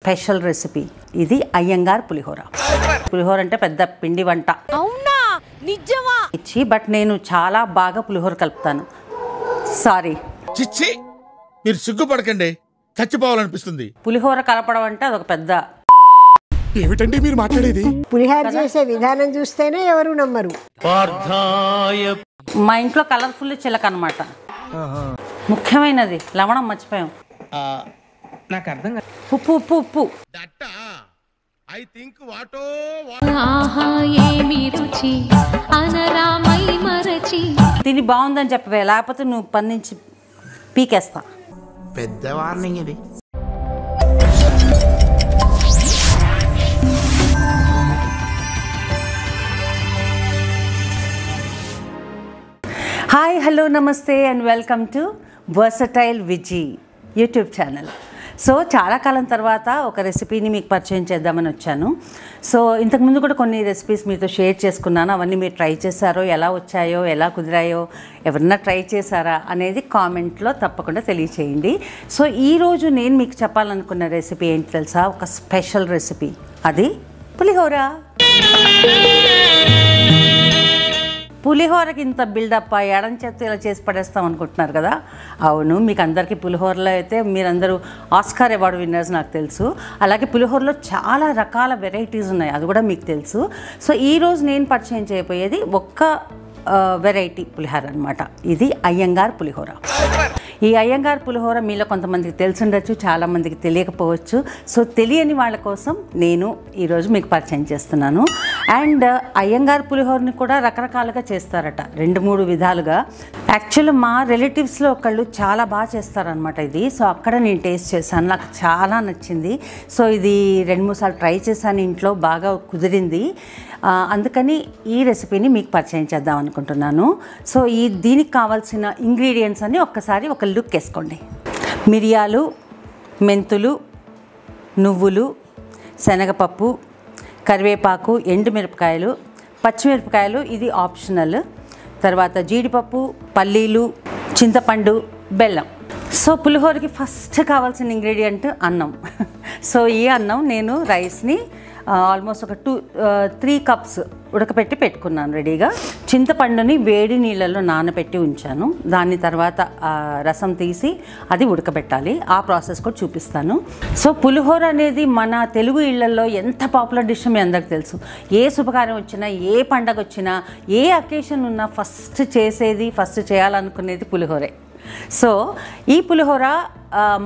Special recipe. ఇది అయ్యంగార్ పులిహోర. పులిహోర అంటే పెద్ద పిండి వంట. అవునా, నిజమా? బట్ నేను చాలా బాగా పులిహోర కలుపుతాను. సారీ, చిచ్చి, మీరు సిగ్గుపడకండి, చచ్చిపోవాలనిపిస్తుంది. పులిహోర కలపడం అంటే అదొక పెద్ద. ఏమిటండి మీరు మాట్లాడేది? పులిహోర చేసే విధానం చూస్తేనే ఎవరు నమ్మరు. మా ఇంట్లో కలర్ఫుల్ చిలక అనమాట. ముఖ్యమైనది లవణం మర్చిపోయాం. నాకు అర్థం కాదు. ఉప్పు ఉప్పు ఉప్పు. ఐ థింక్ వాటో ఆహా ఏమి రుచి అనరామై మరచి. తిని బాగుందని చెప్పవే, లేకపోతే నువ్వు పని నుంచి పీకేస్తా. పెద్ద వార్నింగ్ ఇది. హాయ్, హలో, నమస్తే and welcome to versatile VG YouTube channel. So చాలా కాలం తర్వాత ఒక రెసిపీని మీకు పరిచయం చేద్దామని వచ్చాను. సో ఇంతకుముందు కూడా కొన్ని రెసిపీస్ మీతో షేర్ చేసుకున్నాను. అవన్నీ మీరు ట్రై చేశారో, ఎలా వచ్చాయో, ఎలా కుదిరాయో, ఎవరన్నా ట్రై చేశారా అనేది కామెంట్లో తప్పకుండా తెలియచేయండి. సో ఈరోజు నేను మీకు చెప్పాలనుకున్న రెసిపీ ఏంటి తెలుసా? ఒక స్పెషల్ రెసిపీ. అది పులిహోర. పులిహోరకి ఇంత బిల్డప్ ఎడం చేత్తో ఇలా చేసి పడేస్తాం అనుకుంటున్నారు కదా? అవును, మీకు అందరికీ పులిహోరలో అయితే మీరందరూ ఆస్కార్ అవార్డు విన్నర్స్ నాకు తెలుసు. అలాగే పులిహోరలో చాలా రకాల వెరైటీస్ ఉన్నాయి, అది కూడా మీకు తెలుసు. సో ఈరోజు నేను పరిచయం చేయబోయేది ఒక్క వెరైటీ పులిహోర అనమాట. ఇది అయ్యంగార్ పులిహోర. ఈ అయ్యంగార్ పులిహోర మీలో కొంతమందికి తెలిసి చాలామందికి తెలియకపోవచ్చు. సో తెలియని వాళ్ళ కోసం నేను ఈరోజు మీకు పరిచయం చేస్తున్నాను. అండ్ అయ్యంగార్ పులిహోరని కూడా రకరకాలుగా చేస్తారట, 2-3 విధాలుగా. యాక్చువల్లీ మా రిలేటివ్స్లో ఒకళ్ళు చాలా బాగా చేస్తారనమాట ఇది. సో అక్కడ నేను టేస్ట్ చేశాను, నాకు చాలా నచ్చింది. సో ఇది 2-3 సార్లు ట్రై చేశాను ఇంట్లో, బాగా కుదిరింది. అందుకని ఈ రెసిపీని మీకు పరిచయం చేద్దాం అనుకుంటున్నాను. సో దీనికి కావాల్సిన ఇంగ్రీడియంట్స్ అన్ని ఒక్కసారి ఒక లుక్ వేసుకోండి. మిరియాలు, మెంతులు, నువ్వులు, శనగపప్పు, కరివేపాకు, ఎండుమిరపకాయలు, పచ్చిమిరపకాయలు, ఇది ఆప్షనల్. తర్వాత జీడిపప్పు, పల్లీలు, చింతపండు, బెల్లం. సో పులిహోరకి ఫస్ట్ కావాల్సిన ఇంగ్రీడియంట్ అన్నం. సో ఈ అన్నం నేను రైస్ని ఆల్మోస్ట్ ఒక 3 కప్స్ ఉడకపెట్టి పెట్టుకున్నాను రెడీగా. చింతపండుని వేడి నీళ్ళల్లో నానబెట్టి ఉంచాను. దాని తర్వాత రసం తీసి అది ఉడకబెట్టాలి. ఆ ప్రాసెస్ కూడా చూపిస్తాను. సో పులిహోర అనేది మన తెలుగు ఇళ్లలో ఎంత పాపులర్ డిష్ మీ అందరికి తెలుసు. ఏ శుభకార్యం వచ్చినా, ఏ పండగ వచ్చినా, ఏ అకేషన్ ఉన్నా ఫస్ట్ చేయాలనుకునేది పులిహోరే. సో ఈ పులిహోర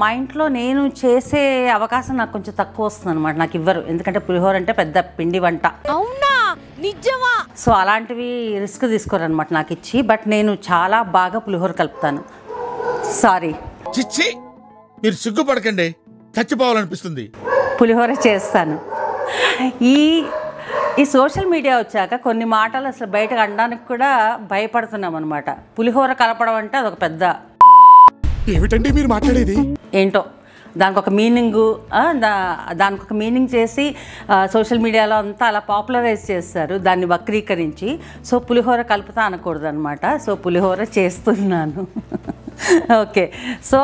మా ఇంట్లో నేను చేసే అవకాశం నాకు కొంచెం తక్కువ వస్తుంది అనమాట. నాకు ఇవ్వరు, ఎందుకంటే పులిహోర అంటే పెద్ద పిండి వంట. అవునా, నిజమా? సో అలాంటివి రిస్క్ తీసుకోరనమాట నాకు ఇచ్చి. బట్ నేను చాలా బాగా పులిహోర కలుపుతాను. సారీ, చిచ్చి, మీరు సిగ్గుపడకండి, చచ్చిపోవాలనిపిస్తుంది. పులిహోర చేస్తాను. ఈ సోషల్ మీడియా వచ్చాక కొన్ని మాటలు అసలు బయటకు అనడానికి కూడా భయపడుతున్నాం అనమాట. పులిహోర కలపడం అంటే అదొక పెద్ద. ఏమిటండి మీరు మాట్లాడేది? ఏంటో దానికి ఒక మీనింగు, దానికి ఒక మీనింగ్ చేసి సోషల్ మీడియాలో అంతా అలా పాపులరైజ్ చేస్తారు, దాన్ని వక్రీకరించి. సో పులిహోర కలుపుతా అనకూడదు అనమాట. సో పులిహోర చేస్తున్నాను. ఓకే. సో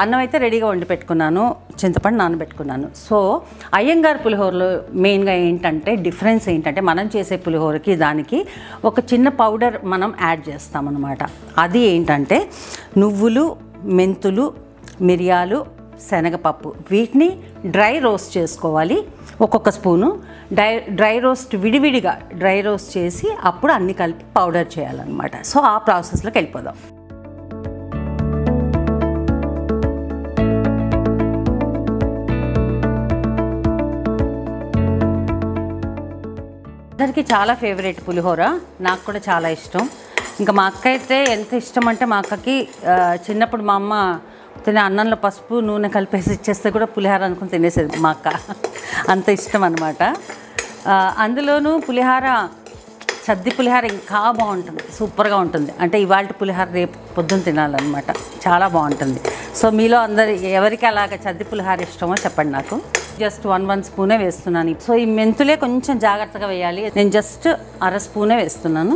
అన్నం అయితే రెడీగా వండి పెట్టుకున్నాను, చింతపండు నానబెట్టుకున్నాను. సో అయ్యంగార్ పులిహోరలో మెయిన్గా ఏంటంటే డిఫరెన్స్ ఏంటంటే, మనం చేసే పులిహోరకి దానికి ఒక చిన్న పౌడర్ మనం యాడ్ చేస్తామన్నమాట. అది ఏంటంటే నువ్వులు, మెంతులు, మిరియాలు, శనగపప్పు, వీటిని డ్రై రోస్ట్ చేసుకోవాలి. ఒక్కొక్క స్పూను డ్రై రోస్ట్, విడివిడిగా డ్రై రోస్ట్ చేసి అప్పుడు అన్ని కలిపి పౌడర్ చేయాలన్నమాట. సో ఆ ప్రాసెస్లోకి వెళ్ళిపోదాం. అందరికీ చాలా ఫేవరెట్ పులిహోర, నాకు కూడా చాలా ఇష్టం. ఇంకా మా అక్క అయితే ఎంత ఇష్టం అంటే, మా అక్కకి చిన్నప్పుడు మా అమ్మ తినే అన్నంలో పసుపు నూనె కలిపేసి ఇచ్చేస్తే కూడా పులిహోర అనుకుని తినేసేది మా అక్క. అంత ఇష్టం అనమాట. అందులోనూ పులిహోర, సద్ది పులిహోర ఇంకా బాగుంటుంది, సూపర్గా ఉంటుంది. అంటే ఇవాళ పులిహోర రేపు పొద్దున్న తినాలన్నమాట, చాలా బాగుంటుంది. సో మీలో అందరు ఎవరికి అలాగ సద్ది పులిహోర ఇష్టమో చెప్పండి నాకు. జస్ట్ 1 స్పూనే వేస్తున్నాను. సో ఈ మెంతులే కొంచెం జాగ్రత్తగా వేయాలి. నేను జస్ట్ 1/2 స్పూనే వేస్తున్నాను.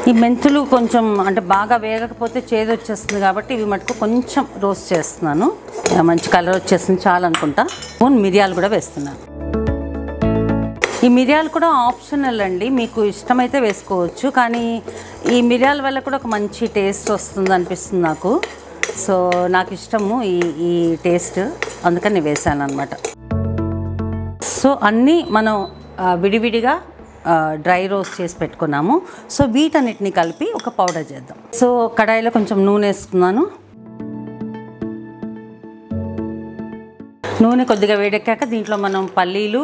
ఈ మెంతులు కొంచెం అంటే బాగా వేగకపోతే చేదు వచ్చేస్తుంది కాబట్టి ఇవి మటుకు కొంచెం రోస్ట్ చేస్తున్నాను. మంచి కలర్ వచ్చేస్తుంది చాలు అనుకుంటా. మిరియాలు కూడా వేస్తున్నాను. ఈ మిరియాలు కూడా ఆప్షనల్ అండి, మీకు ఇష్టమైతే వేసుకోవచ్చు. కానీ ఈ మిరియాల వల్ల కూడా ఒక మంచి టేస్ట్ వస్తుంది అనిపిస్తుంది నాకు. సో నాకు ఇష్టము ఈ టేస్ట్, అందుకని వేసాను అనమాట. సో అన్నీ మనం విడివిడిగా డ్రై రోస్ట్ చేసి పెట్టుకున్నాము. సో వీటన్నిటిని కలిపి ఒక పౌడర్ చేద్దాం. సో కడాయిలో కొంచెం నూనె వేసుకున్నాను. నూనె కొద్దిగా వేడెక్కాక దీంట్లో మనం పల్లీలు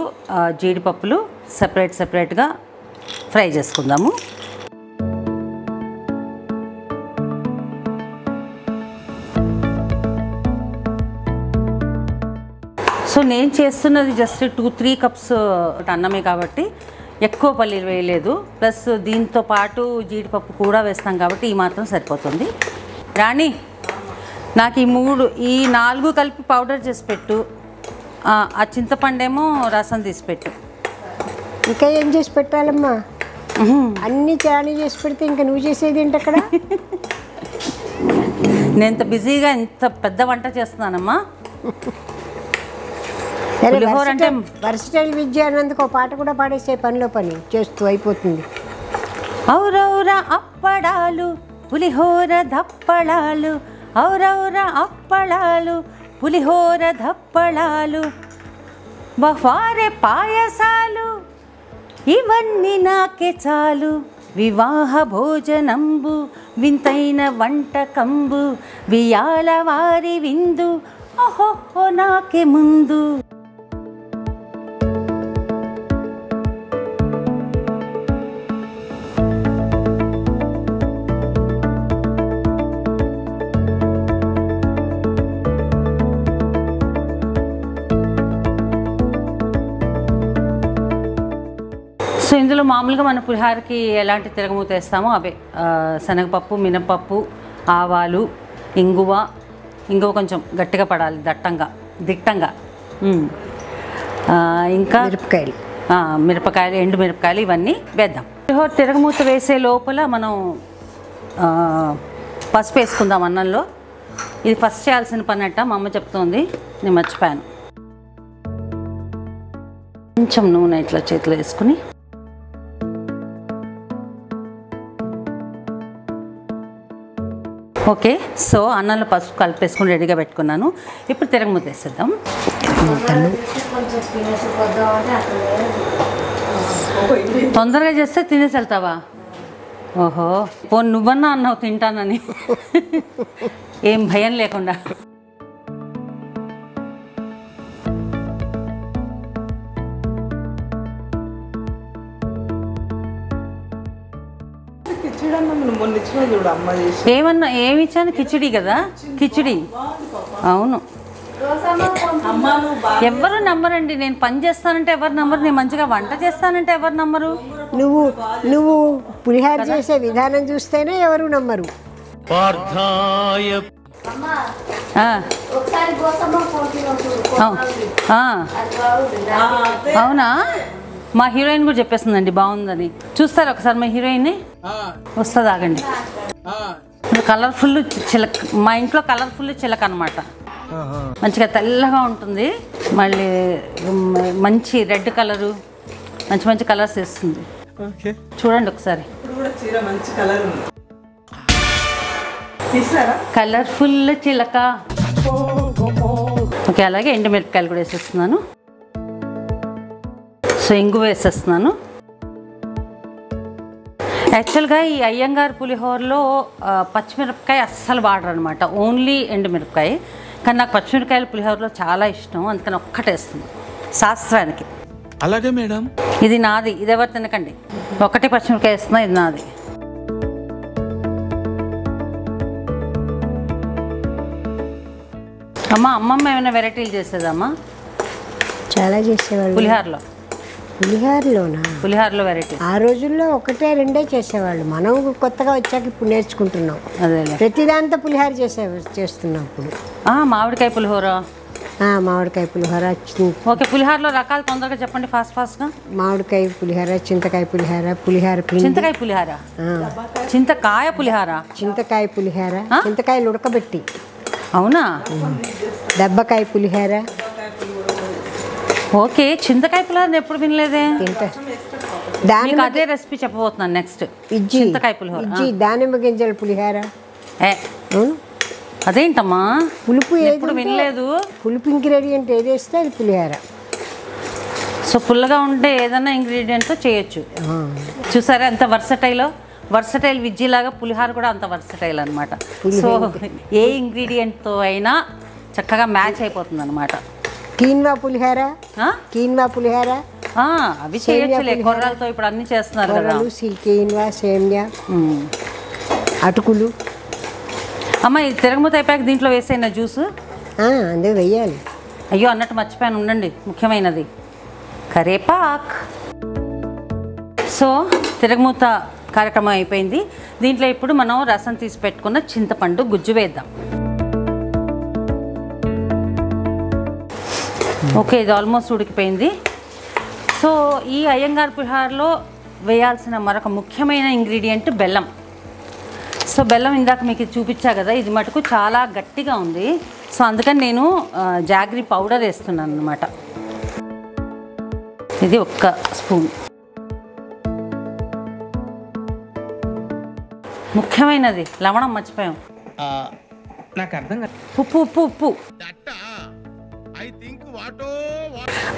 జీడిపప్పులు సెపరేట్గా ఫ్రై చేసుకుందాము. సో నేను చేస్తున్నది జస్ట్ 2-3 కప్స్ అన్నమే కాబట్టి ఎక్కువ పల్లీలు వేయలేదు. ప్లస్ దీంతో పాటు జీడిపప్పు కూడా వేస్తాం కాబట్టి ఈ మాత్రం సరిపోతుంది. రాణి, నాకు ఈ 4 కలిపి పౌడర్ చేసి పెట్టు. ఆ చింతపండేమో రసం తీసి పెట్టు. ఇంకా ఏం చేసి పెట్టాలమ్మా? అన్ని చాణి చేసి పెడితే ఇంకా నువ్వు చేసేది ఏంటి అక్కడ? నేను ఇంత బిజీగా ఇంత పెద్ద వంట చేస్తున్నానమ్మా. పులిహోర అంటే వర్సిటైల్ విద్య అన్నందుకు ఒక పాట కూడా పాడేసే పనిలో పని చేస్తూ అయిపోతుంది. ఔరౌరా అప్పడాలు పులిహోర దప్పడాలు, ఔరౌరా అప్పడాలు పులిహోర దప్పడాలు, బఫారె పాయసాలు ఇవన్నీ నాకే చాలు, వివాహ భోజనంబు వింతైన వంటకంబు, వియాల వారి విందు ఓహో నాకే ముందు. సో ఇందులో మామూలుగా మన పులిహోరకి ఎలాంటి తిరగమూత వేస్తామో అవే శనగపప్పు, మినపప్పు, ఆవాలు, ఇంగువ కొంచెం గట్టిగా పడాలి, దిట్టంగా. ఇంకా మిరపకాయలు, ఎండు మిరపకాయలు ఇవన్నీ వేద్దాం. పులిహోర తిరగమూత వేసే లోపల మనం పసుపు వేసుకుందాం అన్నంలో. ఇది ఫస్ట్ చేయాల్సిన పని అట్ట మా అమ్మ చెప్తోంది, నేను మర్చిపోయాను. కొంచెం నూనె ఇట్లా చేతిలో వేసుకుని ఓకే. సో అన్నంలో పసుపు కలిపేసుకుని రెడీగా పెట్టుకున్నాను. ఇప్పుడు తిరగమూత వేసేద్దాం. తొందరగా చేస్తే తినేసి వెళ్తావా? ఓహో, నువ్వన్నా అన్నావు తింటానని, ఏం భయం లేకుండా. ఏమి ఇచ్చాను? కిచిడి కదా, కిచిడి. అవును, ఎవరు నమ్మరండి. నేను పని చేస్తానంటే ఎవరు నమ్మరు, నేను మంచిగా వంట చేస్తానంటే ఎవరు నమ్మరు. నువ్వు పులిహార చేసే విధానం చూస్తేనే ఎవరు నమ్మరు. అవునా? మా హీరోయిన్ కూడా చెప్పేస్తుందండి బాగుందని. చూస్తారు ఒకసారి మా హీరోయిన్ వస్తుంది, ఆగండి. కలర్ఫుల్ చిలక, మా ఇంట్లో కలర్ఫుల్ చిలక అనమాట. మంచిగా తెల్లగా ఉంటుంది, మళ్ళీ మంచి రెడ్ కలరు, మంచి కలర్స్ వేస్తుంది. చూడండి ఒకసారి, కలర్ఫుల్ చిలక. ఓకే, అలాగే ఎండుమిరపకాయలు కూడా వేసేస్తున్నాను. సో ఇంగు వేసేస్తున్నాను. యాక్చువల్గా ఈ అయ్యంగారు పులిహోరలో పచ్చిమిరపకాయ అస్సలు వాడరు అనమాట, ఓన్లీ ఎండుమిరపకాయ. కానీ నాకు పచ్చిమిరపకాయల పులిహోరలో చాలా ఇష్టం, అందుకని ఒక్కటేస్తుంది శాస్త్రానికి. అలాగే మేడం. ఇది నాది, ఇది ఎవరు తినకండి. ఒకటి పచ్చిమిరపకాయ వేస్తున్నా, ఇది నాది. అమ్మమ్మ ఏమైనా వెరైటీలు చేసేదమ్మా? చాలా చేసేవాళ్ళు పులిహోరలో వెరైటీ. ఆ రోజుల్లో 1-2 చేసేవాళ్ళు. మనం కొత్తగా వచ్చాక ఇప్పుడు నేర్చుకుంటున్నాం. అదే ప్రతి దాంతో పులిహోర చేస్తున్నాం ఇప్పుడు. మామిడికాయ పులిహోర, మామిడికాయ పులిహోర, ఓకే, పులిహోరలో రకాలు తొందరగా చెప్పండి ఫాస్ట్గా. మామిడికాయ పులిహోర, చింతకాయ పులిహోర, పులిహోర పిండి, చింతకాయ పులిహోర, చింతకాయ పులిహోర, చింతకాయ పులిహోర, చింతకాయలు ఉడకబెట్టి. అవునా? దెబ్బకాయ పులిహోర. ఓకే, చింతకాయ పులిహోర ఎప్పుడు వినలేదే. దాని అదే రెసిపీ చెప్పబోతున్నాను నెక్స్ట్. ఇజ్జి, చింతకాయ పులిహోర, ఇజ్జి, దానిమ్మ గింజల పులిహోర. అదేంటమ్మా పులుపు ఎప్పుడు వినలేదు. పులుపు ఇంగ్రీడియంట్ ఏది వేస్తే అది పులిహోర. సో పుల్లగా ఉంటే ఏదైనా ఇంగ్రీడియంట్తో చేయొచ్చు. చూసారా ఎంత వర్సటైల్ విజ్జిలాగా పులిహోర కూడా అంత వర్సటైల్ అనమాట. సో ఏ ఇంగ్రీడియంట్తో అయినా చక్కగా మ్యాచ్ అయిపోతుంది అనమాట. కీన్వా పులిహోర, కీన్వా పులిహోర అవి చేయొచ్చులే, కొర్రలతో ఇప్పుడు అన్ని చేస్తున్నారు కదా. కీన్వా, సేమియా, అటుకులు. అమ్మ ఇది తిరగమూత అయిపోయాక దీంట్లో వేసేనా జ్యూస్? అందులో వెయ్యాలి. అయ్యో అన్నట్టు మర్చిపోయాను, ఉండండి, ముఖ్యమైనది కరేపాక్. సో తిరగమూత కార్యక్రమం అయిపోయింది. దీంట్లో ఇప్పుడు మనం రసం తీసి పెట్టుకున్న చింతపండు గుజ్జు వేద్దాం. ఓకే, ఇది ఆల్మోస్ట్ ఉడికిపోయింది. సో ఈ అయ్యంగార్ పులిహోరలో వేయాల్సిన మరొక ముఖ్యమైన ఇంగ్రీడియంట్ బెల్లం. సో బెల్లం ఇందాక మీకు చూపించా కదా, ఇది మటుకు చాలా గట్టిగా ఉంది. సో అందుకని నేను జాగ్రీ పౌడర్ వేస్తున్నాను అనమాట. ఇది 1 స్పూన్. ముఖ్యమైనది లవణం మర్చిపోయాం. నాకు అర్థం కాదు. ఉప్పు.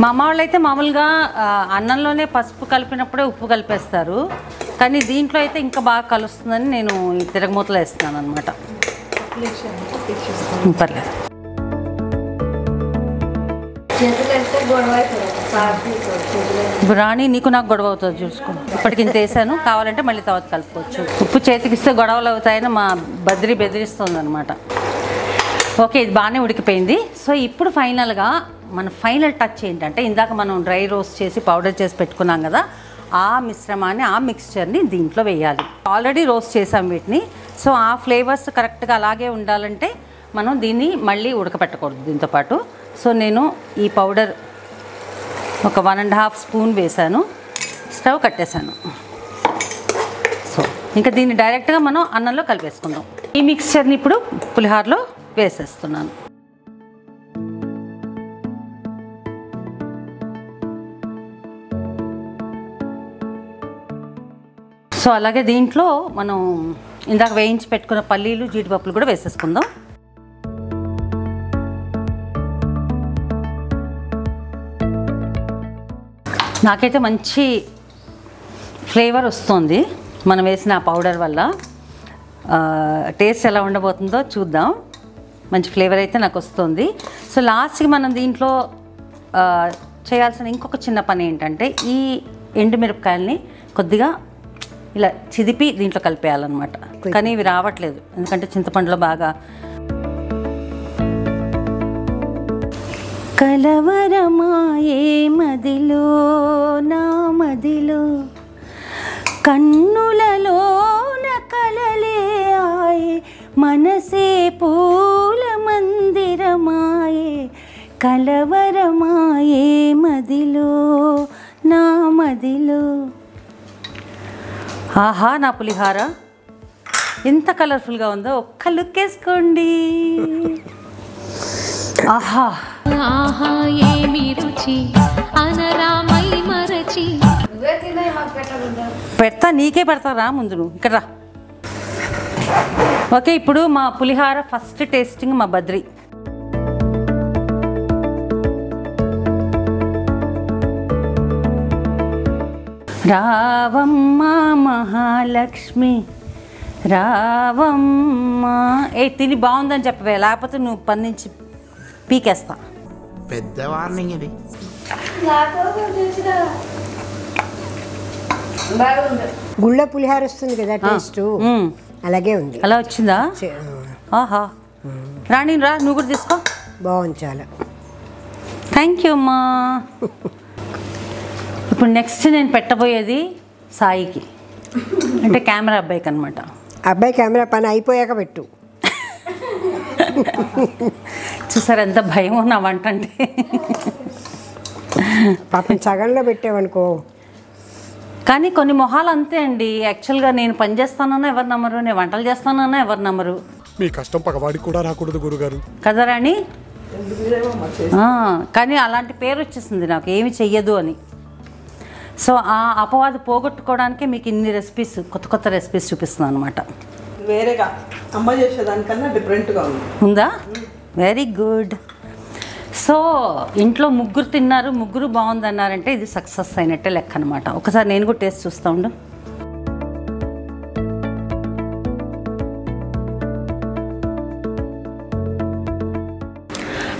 మా అమ్మ వాళ్ళు అయితే మామూలుగా అన్నంలోనే పసుపు కలిపినప్పుడే ఉప్పు కలిపేస్తారు, కానీ దీంట్లో అయితే ఇంకా బాగా కలుస్తుందని నేను ఈ తిరగమూతలో వేస్తున్నాను అనమాట. పర్లేదు. ఇప్పుడు రాణి నీకు నాకు గొడవ అవుతుంది చూసుకో. ఇప్పటికి ఇంత వేసాను, కావాలంటే మళ్ళీ తర్వాత కలుపుకోవచ్చు. ఉప్పు చేతికిస్తే గొడవలు అవుతాయని మా బద్రి బెదిరిస్తుంది అనమాట. ఓకే, ఇది బాగానే ఉడికిపోయింది. సో ఇప్పుడు ఫైనల్గా మన ఫైనల్ టచ్ ఏంటంటే, ఇందాక మనం డ్రై రోస్ట్ చేసి పౌడర్ చేసి పెట్టుకున్నాం కదా, ఆ మిశ్రమాన్ని, ఆ మిక్స్చర్ని దీంట్లో వేయాలి. ఆల్రెడీ రోస్ట్ చేసాం వీటిని. సో ఆ ఫ్లేవర్స్ కరెక్ట్గా అలాగే ఉండాలంటే మనం దీన్ని మళ్ళీ ఉడకపెట్టకూడదు దీంతోపాటు. సో నేను ఈ పౌడర్ ఒక 1.5 స్పూన్ వేసాను, స్టవ్ కట్టేశాను. సో ఇంకా దీన్ని డైరెక్ట్గా మనం అన్నంలో కలిపేసుకుందాం. ఈ మిక్స్చర్ని ఇప్పుడు పులిహోరలో వేసేస్తున్నాను. సో అలాగే దీంట్లో మనం ఇందాక వేయించి పెట్టుకున్న పల్లీలు, జీడిపప్పులు కూడా వేసేసుకుందాం. నాకైతే మంచి ఫ్లేవర్ వస్తుంది మనం వేసిన పౌడర్ వల్ల. టేస్ట్ ఎలా ఉండబోతుందో చూద్దాం. మంచి ఫ్లేవర్ అయితే నాకు వస్తుంది. సో లాస్ట్కి మనం దీంట్లో చేయాల్సిన ఇంకొక చిన్న పని ఏంటంటే, ఈ ఎండుమిరపకాయలని కొద్దిగా ఇలా చిదిపి దీంట్లో కలిపేయాలన్నమాట. కానీ ఇవి రావట్లేదు ఎందుకంటే చింతపండులో బాగా. కలవరమాయే మదిలో నా మదిలో, కన్నులలోన కలలే ఆయే, మనసే పూల మందిరమాయే, కలవరమాయే మదిలో నా మదిలో. ఆహా, నా పులిహోర ఎంత కలర్ఫుల్గా ఉందో ఒక్క లుక్ వేసుకోండి. ఆహా ఆహా ఏమి రుచి అనరామై మరచి. పెడతా, నీకే పెడతారా ముందు, నువ్వు ఇక్కడ రా. ఓకే, ఇప్పుడు మా పులిహోర ఫస్ట్ టేస్టింగ్ మా బద్రి. రావమ్మ మహాలక్ష్మి రావమ్మ. తిని బాగుందని చెప్పవే, లేకపోతే నువ్వు పని నుంచి పీకేస్తా. పెద్ద వార్నింగ్ ఇది. గుళ్ళ పులిహోర వస్తుంది కదా టేస్ట్, అలాగే ఉంది. అలా వచ్చిందా? ఆహా, రాణి రా, నువ్వు కూడా తీసుకో. బాగుంది చాలా. థ్యాంక్ యూ అమ్మా. ఇప్పుడు నెక్స్ట్ నేను పెట్టబోయేది సాయికి, అంటే కెమెరా అబ్బాయికి అనమాట. అబ్బాయి కెమెరా పని అయిపోయాక పెట్టు. చూసారు ఎంత భయం నా వంట అంటే. పాపం సగంలో పెట్టావనుకో. కానీ కొన్ని మొహాలు అంతే అండి. యాక్చువల్గా నేను పని చేస్తానన్నా ఎవరు నమ్మరు, నేను వంటలు చేస్తానన్నా ఎవరు నమ్మరు. మీ కష్టం పగవాడికి కూడా రాకూడదు గురుగారు. కదా రాణి? కానీ అలాంటి పేరు వచ్చేసింది నాకు, ఏమి చెయ్యదు అని. సో ఆ అపవాదు పోగొట్టుకోవడానికే మీకు ఇన్ని రెసిపీస్, కొత్త కొత్త రెసిపీస్ చూపిస్తున్నాను అనమాట. వేరేగా అమ్మ చేసేదానికన్నా డిఫరెంట్గా ఉందా? Very good. సో ఇంట్లో ముగ్గురు తిన్నారు, ముగ్గురు బాగుందన్నారంటే ఇది సక్సెస్ అయినట్టే లెక్క అనమాట. ఒకసారి నేను కూడా టేస్ట్ చూస్తూ ఉండు.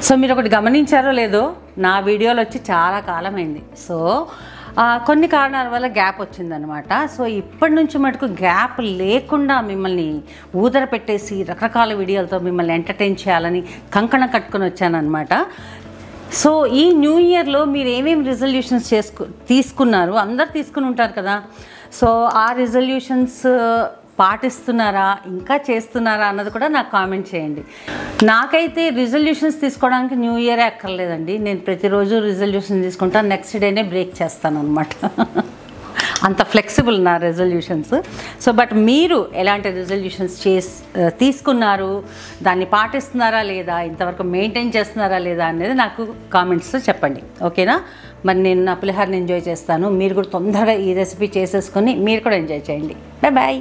సో మీరు ఒకటి గమనించారో లేదో, నా వీడియోలు వచ్చి చాలా కాలమైంది. సో కొన్ని కారణాల వల్ల గ్యాప్ వచ్చిందనమాట. సో ఇప్పటి నుంచి మటుకు గ్యాప్ లేకుండా మిమ్మల్ని ఊదర పెట్టేసి రకరకాల వీడియోలతో మిమ్మల్ని ఎంటర్టైన్ చేయాలని కంకణం కట్టుకొని వచ్చానమాట. సో ఈ న్యూ ఇయర్లో మీరు ఏమేమి రిజల్యూషన్స్ తీసుకున్నారు, అందరు తీసుకుని ఉంటారు కదా. సో ఆ రిజల్యూషన్స్ పాటిస్తున్నారా, ఇంకా చేస్తున్నారా అన్నది కూడా నాకు కామెంట్ చేయండి. నాకైతే రిజల్యూషన్స్ తీసుకోవడానికి న్యూ ఇయరే అక్కర్లేదండి. నేను ప్రతిరోజు రిజల్యూషన్ తీసుకుంటాను, నెక్స్ట్ డేనే బ్రేక్ చేస్తాను అనమాట. అంత ఫ్లెక్సిబుల్ నా రెజల్యూషన్స్. సో బట్ మీరు ఎలాంటి రెజల్యూషన్స్ తీసుకున్నారు, దాన్ని పాటిస్తున్నారా లేదా, ఇంతవరకు మెయింటైన్ చేస్తున్నారా లేదా అనేది నాకు కామెంట్స్లో చెప్పండి. ఓకేనా? మరి నేను నా పులిహోరని ఎంజాయ్ చేస్తాను, మీరు కూడా తొందరగా ఈ రెసిపీ చేసేసుకొని మీరు కూడా ఎంజాయ్ చేయండి. Bye bye.